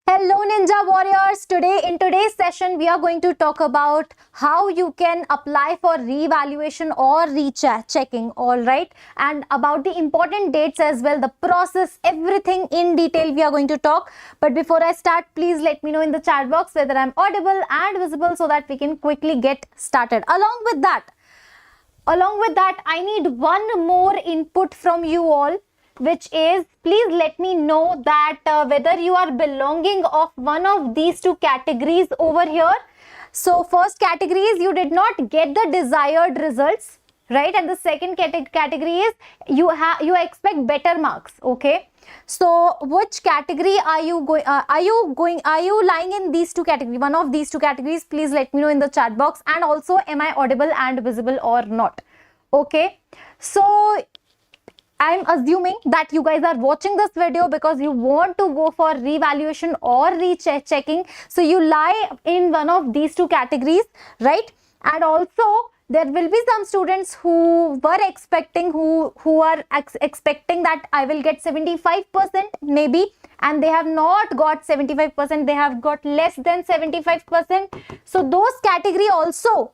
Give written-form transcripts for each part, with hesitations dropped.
Hello Ninja Warriors. In today's session we are going to talk about how you can apply for revaluation or rechecking, all right, and about the important dates as well, the process, everything in detail we are going to talk. But before I start, please let me know in the chat box whether I'm audible and visible so that we can quickly get started. Along with that, I need one more input from you all, which is please let me know that whether you are belonging of one of these two categories over here. So first category is you did not get the desired results, right? And the second category is you expect better marks. Okay, so which category are you lying in these two categories, one of these two categories? Please let me know in the chat box. And also, am I audible and visible or not? Okay, so I'm assuming that you guys are watching this video because you want to go for revaluation or rechecking. So you lie in one of these two categories, right? And also there will be some students who were expecting, who are expecting that I will get 75% maybe, and they have not got 75%, they have got less than 75%. So those category also,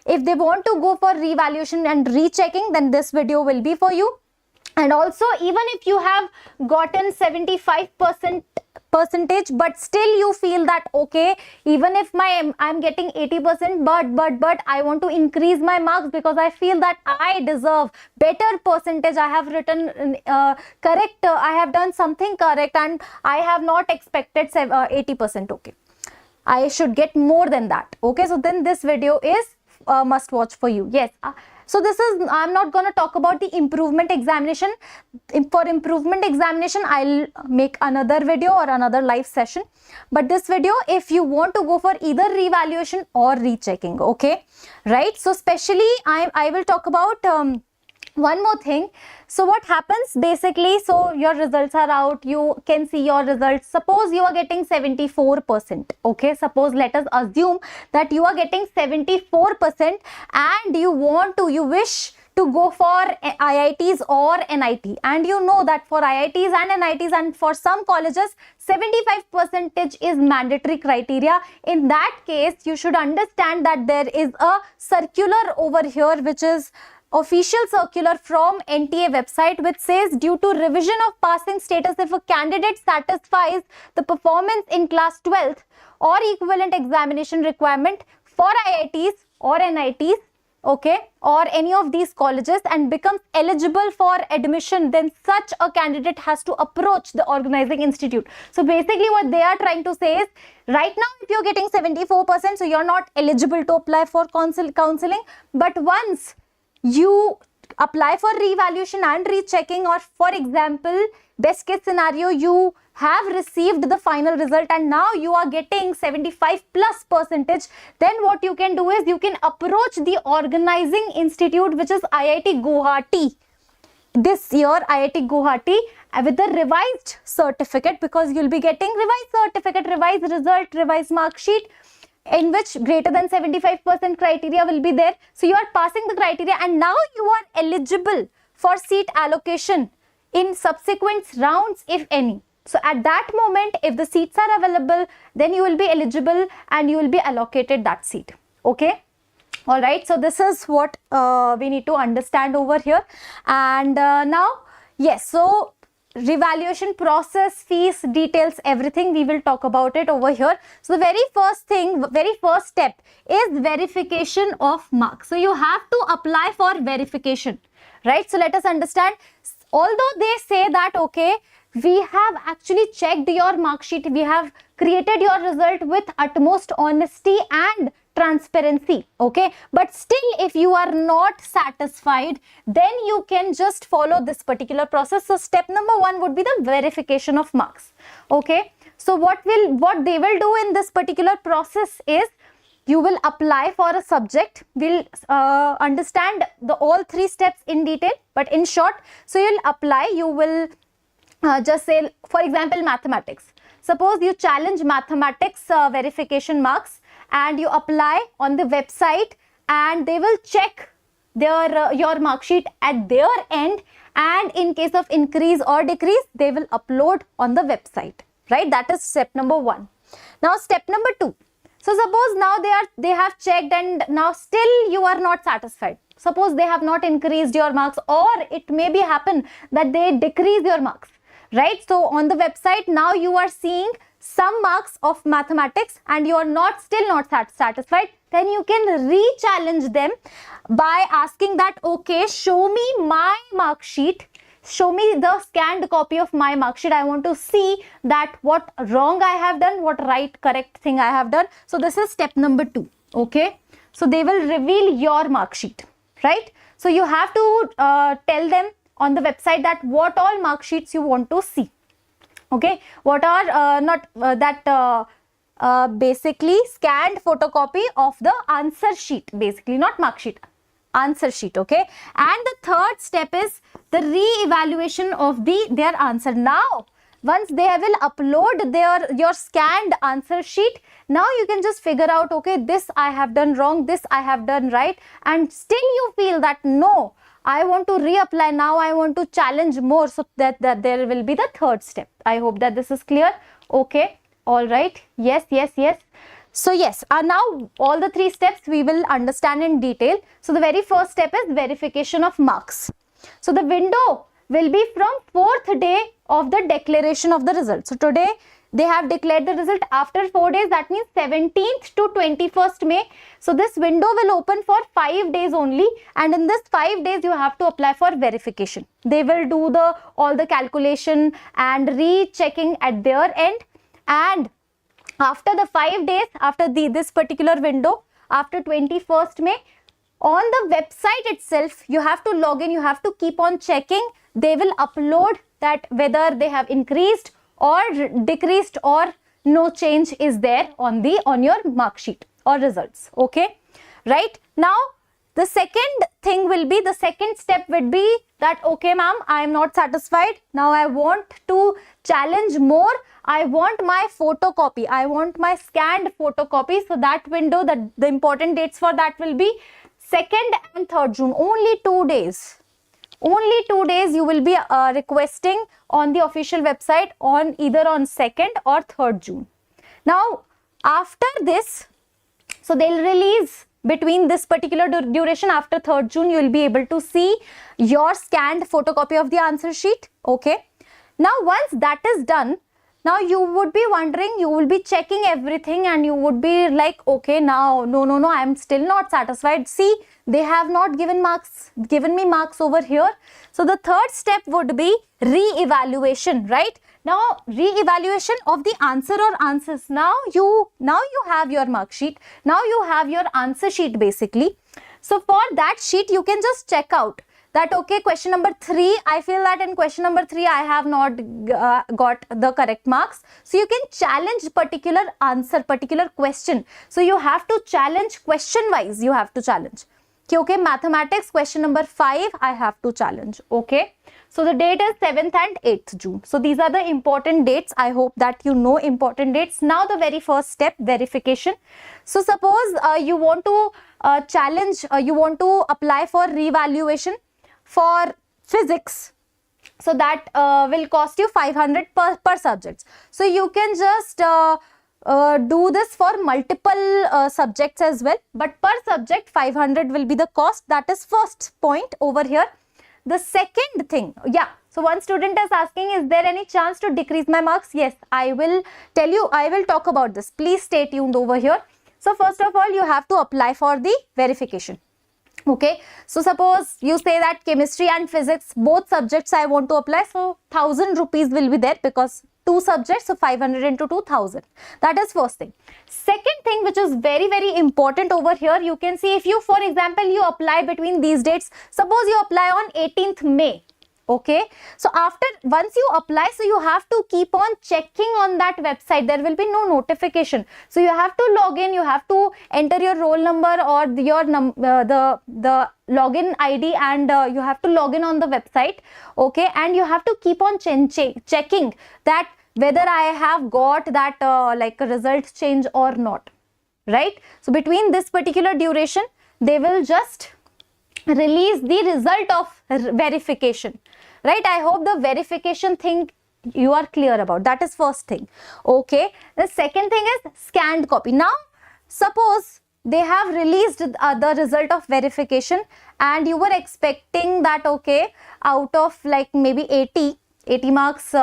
if they want to go for revaluation and rechecking, then this video will be for you. And also, even if you have gotten 75% but still you feel that okay, even if I'm getting 80%, but I want to increase my marks because I feel that I deserve better percentage, I have written correct, I have done something correct and I have not expected 80%. Okay, I should get more than that. Okay, so then this video is must watch for you. Yes. So this is, I'm not going to talk about the improvement examination. For improvement examination, I'll make another video or another live session. But this video, if you want to go for either revaluation or rechecking, okay, right? So especially I will talk about one more thing. So what happens basically, so your results are out, you can see your results. Suppose you are getting 74%. Okay, suppose let us assume that you are getting 74% and you wish to go for IITs or NIT, and you know that for IITs and NITs and for some colleges 75% is mandatory criteria. In that case, you should understand that there is a circular over here, which is official circular from NTA website, which says due to revision of passing status, if a candidate satisfies the performance in class 12th or equivalent examination requirement for IITs or NITs, okay, or any of these colleges and becomes eligible for admission, then such a candidate has to approach the organizing institute. So basically what they are trying to say is, right now if you're getting 74%, so you're not eligible to apply for counseling, but once you apply for revaluation and rechecking, or for example, best case scenario, you have received the final result and now you are getting 75+%, then what you can do is you can approach the organizing institute, which is IIT Guwahati. This year IIT Guwahati with the revised certificate, because you'll be getting revised certificate, revised result, revised mark sheet, in which greater than 75% criteria will be there. So you are passing the criteria and now you are eligible for seat allocation in subsequent rounds, if any. So at that moment, if the seats are available, then you will be eligible and you will be allocated that seat. Okay. All right. So this is what we need to understand over here. And now, yes. So revaluation process, fees, details, everything we will talk about it over here. So the very first step is verification of marks. So you have to apply for verification, right? So let us understand, although they say that okay, we have actually checked your mark sheet, we have created your result with utmost honesty and transparency, okay, but still if you are not satisfied, then you can just follow this particular process. So step number 1 would be the verification of marks. Okay, so what they will do in this particular process is you will apply for a subject. We'll understand all 3 steps in detail, but in short, so you'll apply, you will just say, for example, mathematics. Suppose you challenge mathematics verification marks and you apply on the website, and they will check their your mark sheet at their end, and in case of increase or decrease, they will upload on the website. right? That is step number 1. Now step number 2. So suppose now they have checked and now still you are not satisfied. Suppose they have not increased your marks, or it may be happen that they decrease your marks, right? So on the website now you are seeing some marks of mathematics and you are still not satisfied. Then you can re-challenge them by asking that, okay, show me my mark sheet. Show me the scanned copy of my mark sheet. I want to see that what wrong I have done, what correct thing I have done. So this is step number 2. Okay. So they will reveal your mark sheet, right? So you have to tell them on the website that what all mark sheets you want to see. Okay. What are basically scanned photocopy of the answer sheet, basically not mark sheet, answer sheet. Okay. And the third step is the re-evaluation of their answer. Now once they will upload your scanned answer sheet, now you can just figure out, okay, this I have done wrong, this I have done right, and still you feel that no, I want to reapply, now I want to challenge more. So that there will be the third step. I hope that this is clear. Okay, all right, yes. So yes, now all the 3 steps we will understand in detail. So the very first step is verification of marks. So the window will be from 4th day of the declaration of the result. So today they have declared the result. After 4 days, that means 17th to 21st May. So this window will open for 5 days only, and in this 5 days you have to apply for verification. They will do all the calculation and rechecking at their end, and after the 5 days, after this particular window, after 21st May, on the website itself, you have to log in, you have to keep on checking. They will upload that whether they have increased or decreased or no change is there on your mark sheet or results. Okay, right? Now the second step would be that, okay ma'am, I am not satisfied. Now I want to challenge more. I want my photocopy. I want my scanned photocopy. So that window, the important dates for that will be 2nd and 3rd June. Only 2 days. Only 2 days you will be requesting on the official website either on 2nd or 3rd June. Now after this, so they'll release between this particular duration. After 3rd June, you will be able to see your scanned photocopy of the answer sheet. Okay. Now once that is done, now you would be wondering, you will be checking everything and you would be like, okay, now no, I am still not satisfied. See, they have not given me marks over here. So the third step would be re-evaluation, right? Now re-evaluation of the answer or answers. Now you have your mark sheet. Now you have your answer sheet basically. So for that sheet, you can just check out that, okay, question number 3, I feel that in question number 3, I have not got the correct marks. So you can challenge particular answer, particular question. So you have to challenge question wise, you have to challenge. Okay, mathematics question number 5, I have to challenge. Okay, so the date is 7th and 8th June. So these are the important dates. I hope that you know important dates. Now the very first step, verification. So suppose you want to you want to apply for revaluation for physics. So that will cost you 500 per subject. So you can just do this for multiple subjects as well, but per subject 500 will be the cost. That is first point over here. The second thing, so one student is asking, is there any chance to decrease my marks? Yes, I will tell you, I will talk about this. Please stay tuned over here. So first of all, you have to apply for the verification. Okay, so suppose you say that chemistry and physics, both subjects I want to apply, so 1000 rupees will be there because 2 subjects, so 500 into 2000. That is first thing. Second thing, which is very, very important over here, you can see if you, for example, you apply between these dates, suppose you apply on 18th May. Okay, so once you apply, so you have to keep on checking on that website. There will be no notification. So you have to log in, you have to enter your roll number or your the login ID, and you have to log in on the website. Okay, and you have to keep on checking that whether I have got that like a result change or not, right? So between this particular duration, they will just release the result of verification, right? I hope the verification thing You are clear about that is first thing. Okay, the second thing is scanned copy. Now suppose they have released the result of verification and you were expecting that, okay, out of like maybe 80 marks,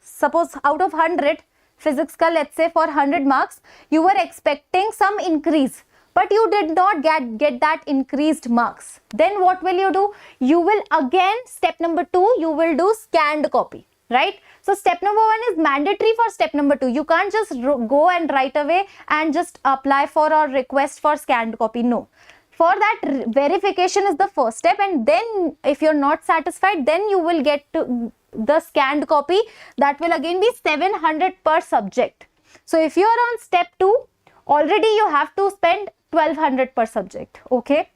suppose out of 100 physics ka, let's say for 100 marks you were expecting some increase, but you did not get that increased marks. Then what will you do? You will again, step number 2, you will do scanned copy, right? So step number 1 is mandatory for step number 2. You can't just go and right away and just apply for or request for scanned copy. No. For that, verification is the first step, and then if you're not satisfied, then you will get to the scanned copy. That will again be 700 per subject. So if you are on step 2, already you have to spend 1200 per subject. Okay.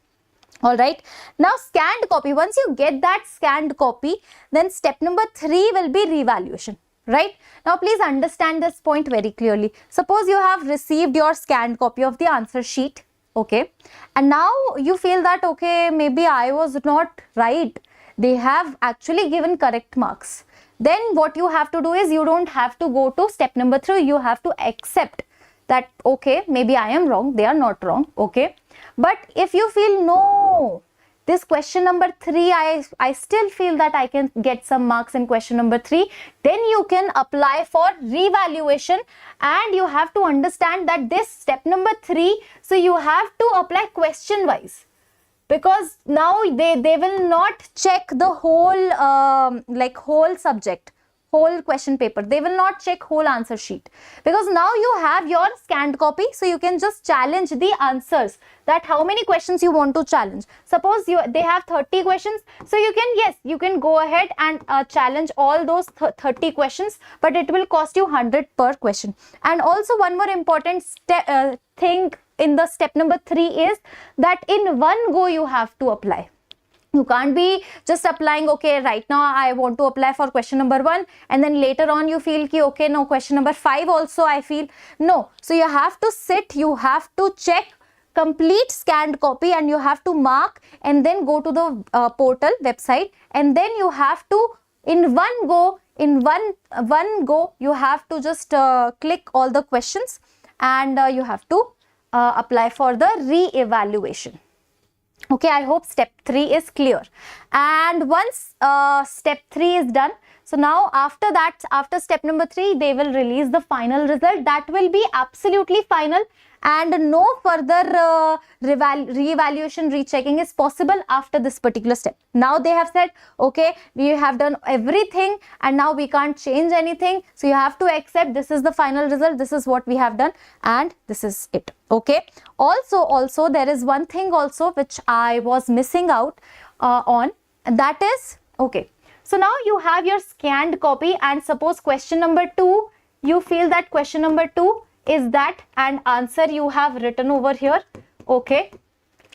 All right. Now scanned copy, once you get that scanned copy, then step number 3 will be revaluation, right? Now please understand this point very clearly. Suppose you have received your scanned copy of the answer sheet, okay, and now you feel that, okay, maybe I was not right, they have actually given correct marks. Then what you have to do is, you don't have to go to step number 3, you have to accept that, okay, maybe I am wrong, they are not wrong, okay. But if you feel, no, this question number 3, I still feel that I can get some marks in question number 3, then you can apply for revaluation. And you have to understand that this step number 3, so you have to apply question wise, because now they will not check the whole whole subject, whole question paper. They will not check whole answer sheet, because now you have your scanned copy, so you can just challenge the answers, that how many questions you want to challenge. Suppose they have 30 questions, so you can, yes, you can go ahead and challenge all those 30 questions, but it will cost you 100 per question. And also one more important thing in the step number 3 is that in one go you have to apply. You can't be just applying, okay, right now I want to apply for question number 1, and then later on you feel ki, okay, no, question number 5 also I feel. No. So you have to sit, you have to check complete scanned copy, and you have to mark, and then go to the portal website, and then you have to, in one go, you have to just click all the questions, and you have to apply for the re-evaluation. Okay, I hope step 3 is clear. And once step 3 is done, so now after that, after step number 3, they will release the final result. That will be absolutely final, and no further re-evaluation, rechecking is possible after this particular step. Now they have said, okay, we have done everything and now we can't change anything. So you have to accept this is the final result, this is what we have done, and this is it. Okay. Also there is one thing also which I was missing out on, and that is, okay, so now you have your scanned copy, and suppose question number 2, you feel that question number 2 is that, and answer you have written over here. Okay,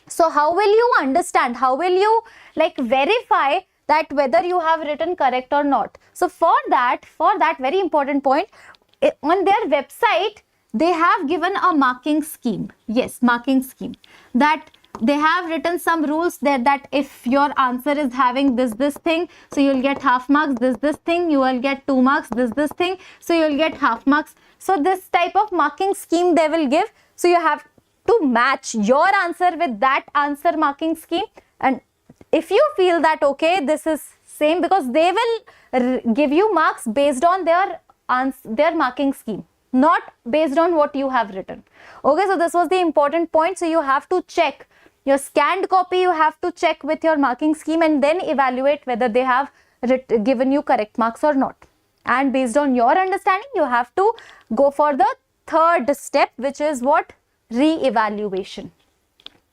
so how will you understand, how will you like verify that whether you have written correct or not? So for that very important point, on their website they have given a marking scheme. Yes, marking scheme, that they have written some rules there, that if your answer is having this thing, so you'll get half marks, this thing, you will get 2 marks, this thing, so you'll get half marks. So this type of marking scheme they will give. So you have to match your answer with that answer marking scheme. And if you feel that, okay, this is same, because they will give you marks based on their marking scheme, not based on what you have written. Okay, so this was the important point. So you have to check your scanned copy, you have to check with your marking scheme, and then evaluate whether they have given you correct marks or not. And based on your understanding, you have to go for the third step, which is what? Re-evaluation.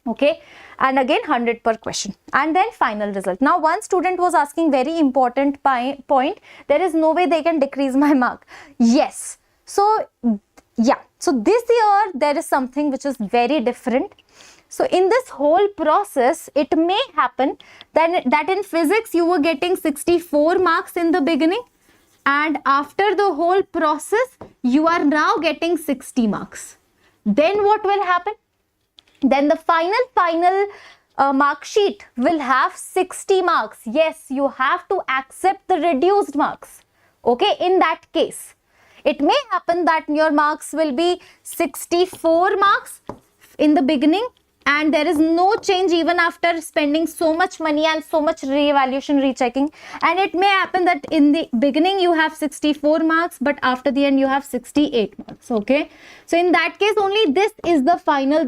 Okay, and again 100 per question, and then final result. Now one student was asking very important point, there is no way they can decrease my mark. Yes, so yeah, so this year there is something which is very different. So in this whole process, it may happen that in physics you were getting 64 marks in the beginning, and after the whole process you are now getting 60 marks. Then what will happen? Then the final mark sheet will have 60 marks. Yes, you have to accept the reduced marks. Okay, in that case, it may happen that your marks will be 64 marks in the beginning, and there is no change even after spending so much money and so much re-evaluation rechecking. And it may happen that in the beginning you have 64 marks, but after the end you have 68 marks. Okay, so in that case only this is the final,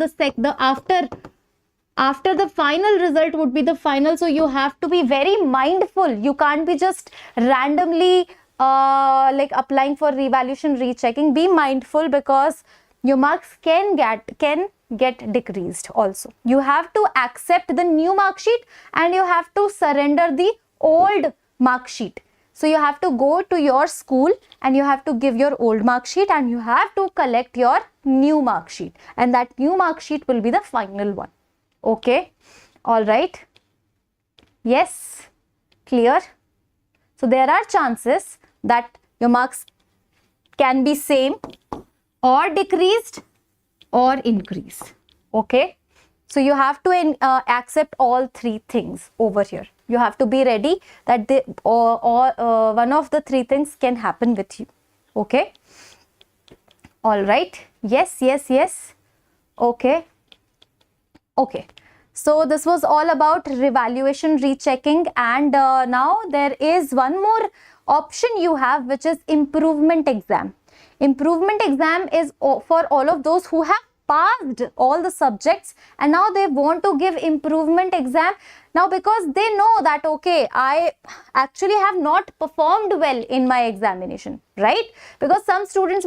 after the final result would be the final. So you have to be very mindful. You can't be just randomly like applying for revaluation rechecking. Be mindful, because your marks can get decreased also. You have to accept the new mark sheet and you have to surrender the old mark sheet. So you have to go to your school and you have to give your old mark sheet and you have to collect your new mark sheet, and that new mark sheet will be the final one. Okay, all right. Yes, clear? So there are chances that your marks can be same or decreased or increased. Okay, so you have to accept all three things over here. You have to be ready that one of the three things can happen with you. Okay, all right. Yes, yes, yes. Okay. Okay, so this was all about revaluation rechecking, and now there is one more option you have, which is improvement exam. Improvement exam is for all of those who have passed all the subjects and now they want to give improvement exam. Now because they know that, okay, I actually have not performed well in my examination, right? Because some students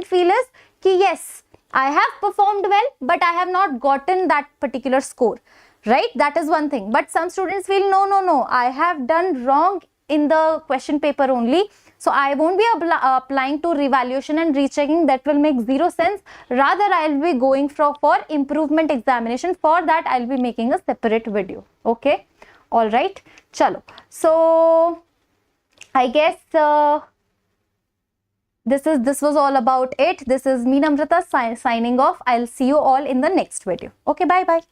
feel is ki yes, I have performed well, but I have not gotten that particular score, right? That is one thing. But some students feel, no, I have done wrong in the question paper only, so I won't be applying to revaluation and rechecking. That will make zero sense. Rather, I'll be going for improvement examination. For that, I'll be making a separate video. Okay, all right, chalo. So I guess this was all about it. This is me, Namrata, signing off. I'll see you all in the next video. Okay, bye bye.